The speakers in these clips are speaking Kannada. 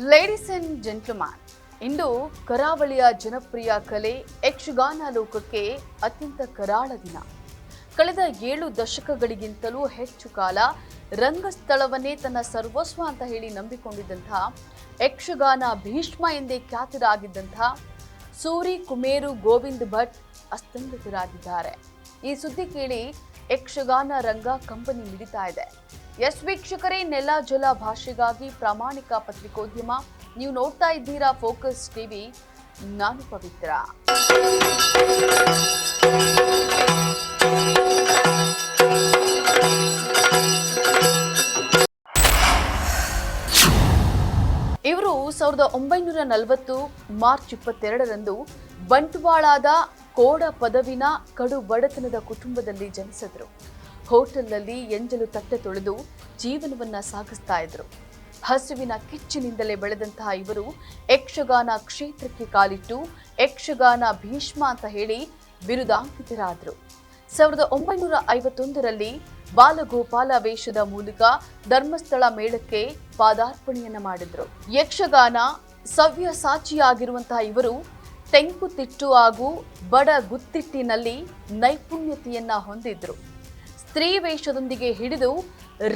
ಲೇಡೀಸ್ ಅಂಡ್ ಜೆಂಟ್ಲ್ಮ್ಯಾನ್, ಇಂದು ಕರಾವಳಿಯ ಜನಪ್ರಿಯ ಕಲೆ ಯಕ್ಷಗಾನ ಲೋಕಕ್ಕೆ ಅತ್ಯಂತ ಕರಾಳ ದಿನ. ಕಳೆದ 7 ದಶಕಗಳಿಗಿಂತಲೂ ಹೆಚ್ಚು ಕಾಲ ರಂಗಸ್ಥಳವನ್ನೇ ತನ್ನ ಸರ್ವಸ್ವ ಅಂತ ಹೇಳಿ ನಂಬಿಕೊಂಡಿದ್ದಂತಹ ಯಕ್ಷಗಾನ ಭೀಷ್ಮ ಎಂದೇ ಖ್ಯಾತರಾಗಿದ್ದಂತಹ ಸೂರಿ ಕುಮೇರು ಗೋವಿಂದ್ ಭಟ್ ಅಸ್ತಂಗತರಾಗಿದ್ದಾರೆ. ಈ ಸುದ್ದಿ ಕೇಳಿ ಯಕ್ಷಗಾನ ರಂಗ ಕಂಪನಿ ಮಿಡಿತಾ ಇದೆ. ಎಸ್ ವೀಕ್ಷಕರೇ, ನೆಲ ಜಲ ಭಾಷೆಗಾಗಿ ಪ್ರಾಮಾಣಿಕ ಪತ್ರಿಕೋದ್ಯಮ. ನೀವು ನೋಡ್ತಾ ಇದ್ದೀರಾ ಫೋಕಸ್ ಟಿವಿ. ನಾನು ಪವಿತ್ರ. ಇವರು 1940 ಮಾರ್ಚ್ 22ರಂದು ಬಂಟ್ವಾಳದ ಕೋಡ ಪದವಿನ ಕಡು ಬಡತನದ ಕುಟುಂಬದಲ್ಲಿ ಜನಿಸಿದ್ರು. ಹೋಟೆಲ್ನಲ್ಲಿ ಎಂಜಲು ತಟ್ಟೆ ತೊಳೆದು ಜೀವನವನ್ನ ಸಾಗಿಸ್ತಾ ಇದ್ರು. ಹಸುವಿನ ಕಿಚ್ಚಿನಿಂದಲೇ ಬೆಳೆದಂತಹ ಇವರು ಯಕ್ಷಗಾನ ಕ್ಷೇತ್ರಕ್ಕೆ ಕಾಲಿಟ್ಟು ಯಕ್ಷಗಾನ ಭೀಷ್ಮ ಅಂತ ಹೇಳಿ ಬಿರುದಾಂಕಿತರಾದ್ರು. 1951ರಲ್ಲಿ ಬಾಲಗೋಪಾಲ ವೇಷದ ಮೂಲಕ ಧರ್ಮಸ್ಥಳ ಮೇಳಕ್ಕೆ ಪಾದಾರ್ಪಣೆಯನ್ನ ಮಾಡಿದ್ರು. ಯಕ್ಷಗಾನ ಸವ್ಯಸಾಚಿಯಾಗಿರುವಂತಹ ಇವರು ತೆಂಕುತಿಟ್ಟು ಹಾಗೂ ಬಡ ಗುತ್ತಿಟ್ಟಿನಲ್ಲಿ ನೈಪುಣ್ಯತೆಯನ್ನ ಹೊಂದಿದ್ರು. ಸ್ತ್ರೀ ವೇಷದೊಂದಿಗೆ ಹಿಡಿದು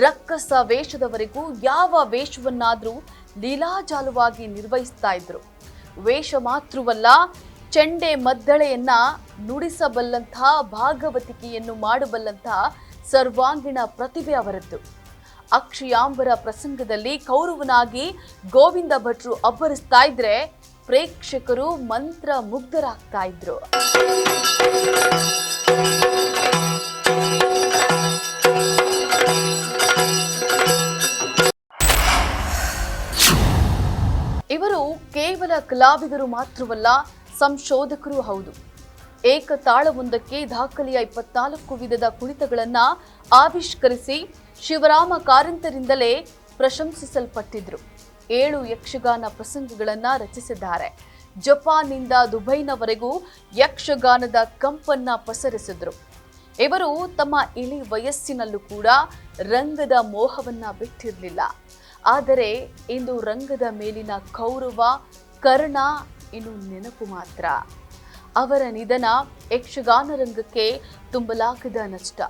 ರಕ್ಕಸ ವೇಷದವರೆಗೂ ಯಾವ ವೇಷವನ್ನಾದ್ರೂ ಲೀಲಾಜಾಲವಾಗಿ ನಿರ್ವಹಿಸ್ತಾ ಇದ್ರು. ವೇಷ ಮಾತ್ರವಲ್ಲ, ಚೆಂಡೆ ಮದ್ದಳೆಯನ್ನ ನುಡಿಸಬಲ್ಲಂತಹ, ಭಾಗವತಿಕೆಯನ್ನು ಮಾಡಬಲ್ಲಂತಹ ಸರ್ವಾಂಗೀಣ ಪ್ರತಿಭೆ ಅವರದ್ದು. ಅಕ್ಷಯಾಂಬರ ಪ್ರಸಂಗದಲ್ಲಿ ಕೌರವನಾಗಿ ಗೋವಿಂದ ಭಟ್ರು ಅಬ್ಬರಿಸ್ತಾ ಇದ್ರೆ ಪ್ರೇಕ್ಷಕರು ಮಂತ್ರ ಮುಗ್ಧರಾಗ್ತಾ ಇದ್ರು. ಇವರು ಕೇವಲ ಕಲಾವಿದರು ಮಾತ್ರವಲ್ಲ, ಸಂಶೋಧಕರೂ ಹೌದು. ಏಕತಾಳವೊಂದಕ್ಕೆ ದಾಖಲೆಯ 24 ವಿಧದ ಕುಣಿತಗಳನ್ನ ಆವಿಷ್ಕರಿಸಿ ಶಿವರಾಮ ಕಾರಂತರಿಂದಲೇ ಪ್ರಶಂಸಿಸಲ್ಪಟ್ಟಿದ್ರು. 7 ಯಕ್ಷಗಾನ ಪ್ರಸಂಗಗಳನ್ನ ರಚಿಸಿದ್ದಾರೆ. ಜಪಾನ್ನಿಂದ ದುಬೈನವರೆಗೂ ಯಕ್ಷಗಾನದ ಕಂಪನ್ನ ಪಸರಿಸಿದ್ರು. ಇವರು ತಮ್ಮ ಇಳಿ ವಯಸ್ಸಿನಲ್ಲೂ ಕೂಡ ರಂಗದ ಮೋಹವನ್ನ ಬಿಟ್ಟಿರಲಿಲ್ಲ. ಆದರೆ ಇಂದು ರಂಗದ ಮೇಲಿನ ಕೌರವ ಕರ್ಣ ಇನ್ನು ನೆನಪು ಮಾತ್ರ. ಅವರ ನಿಧನ ಯಕ್ಷಗಾನ ರಂಗಕ್ಕೆ ತುಂಬಲಾಗದ ನಷ್ಟ.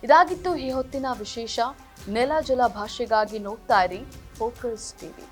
ಇದಾಗಿತ್ತು ಈ ಹೊತ್ತಿನ ವಿಶೇಷ. ನೆಲ ಜಲ ಭಾಷೆಗಾಗಿ ನೋಡ್ತಾ ಇರಿ ಫೋಕಸ್ ಟಿವಿ.